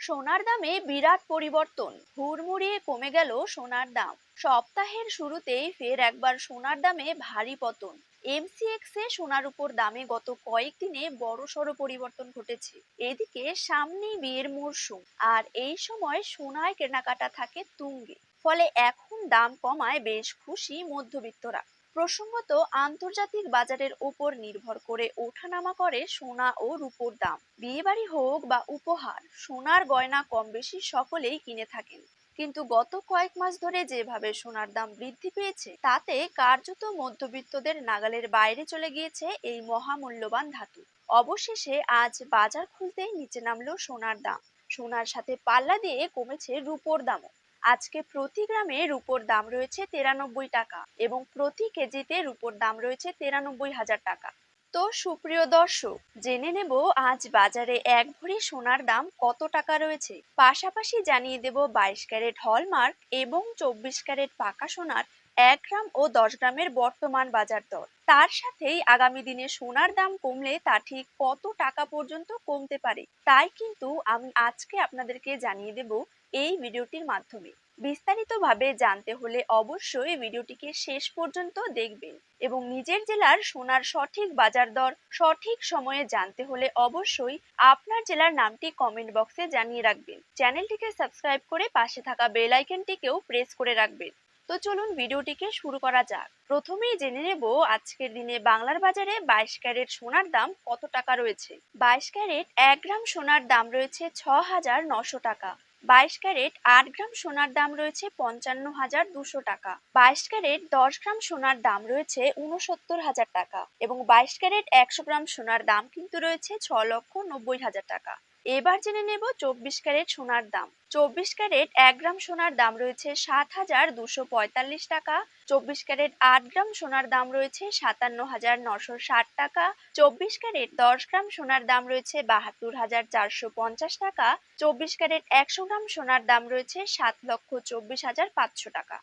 সোনার দামে বিরাট পরিবর্তন, হুড়মুড়িয়ে কমে গেল সোনার দাম। সপ্তাহের শুরুতেই ফের একবার সোনার দামে ভারী পতন। এমসিএক্স এ সোনার উপর দামে গত কয়েকদিনে বড়সড় পরিবর্তন ঘটেছে। এদিকে সামনেই বিয়ের মরশুম, আর এই সময় সোনায় কেনাকাটা থাকে তুঙ্গে। ফলে এখন দাম কমায় বেশ খুশি মধ্যবিত্তরা। প্রসঙ্গত, আন্তর্জাতিক বাজারের উপর নির্ভর করে ওঠানামা করে সোনা ও রূপোর দাম। বিয়েবাড়ি হোক বা উপহার, সোনার গয়না কম বেশি সকলেই কিনে থাকেন। কিন্তু গত কয়েক মাস ধরে যেভাবে সোনার দাম বৃদ্ধি পেয়েছে, তাতে কার্যত মধ্যবিত্তদের নাগালের বাইরে চলে গিয়েছে এই মহামূল্যবান ধাতু। অবশেষে আজ বাজার খুলতেই নিচে নামলো সোনার দাম। সোনার সাথে পাল্লা দিয়ে কমেছে রূপোর দামও। আজকে প্রতি গ্রামে রূপোর দাম রয়েছে 93 টাকা এবং প্রতি কেজিতে রূপোর দাম রয়েছে 93,000 টাকা। তো সুপ্রিয় দর্শক, জেনে নেব আজ বাজারে এক ভরি সোনার দাম কত টাকা রয়েছে। পাশাপাশি জানিয়ে দেব 22 ক্যারেট হলমার্ক এবং 24 ক্যারেট পাকা সোনার 1 গ্রাম ও 10 গ্রামের বর্তমান বাজার দর। তার সাথেই আগামী দিনে সোনার দাম কমলে তা ঠিক কত টাকা পর্যন্ত কমতে পারে, তাই কিন্তু আমি আজকে আপনাদেরকে জানিয়ে দেব এই ভিডিওটির মাধ্যমে। বিস্তারিতভাবে জানতে হলে অবশ্যই ভিডিওটিকে শেষ পর্যন্ত দেখবেন, এবং নিজের জেলার সোনার সঠিক বাজার দর সঠিক সময়ে জানতে হলে অবশ্যই আপনার জেলার নামটি কমেন্ট বক্সে জানিয়ে রাখবেন। চ্যানেলটিকে সাবস্ক্রাইব করে পাশে থাকা বেল আইকনটিকেও প্রেস করে রাখবেন। তো চলুন ভিডিওটিকে শুরু করা যাক। প্রথমেই জেনে নেব আজকের দিনে বাংলার বাজারে 22 ক্যারেট সোনার দাম কত টাকা রয়েছে। 22 ক্যারেট 1 গ্রাম সোনার দাম রয়েছে 6,900 টাকা। 22 ক্যারেট 8 গ্রাম সোনার দাম রয়েছে 55,200 টাকা। 22 ক্যারেট 10 গ্রাম সোনার দাম রয়েছে 69,000 টাকা এবং 22 ক্যারেট 100 গ্রাম সোনার দাম কিন্তু রয়েছে 6,90,000 টাকা। এবার জেনে নেব 24 ক্যারেট সোনার দাম। 24 ক্যারেট 1 গ্রাম সোনার দাম রয়েছে 7,245 টাকা। 24 ক্যারেট 8 গ্রাম সোনার দাম রয়েছে 57,960 টাকা। 24 ক্যারেট 10 গ্রাম সোনার দাম রয়েছে 72,450 টাকা। 24 ক্যারেট 100 গ্রাম সোনার দাম রয়েছে 7,24,500 টাকা।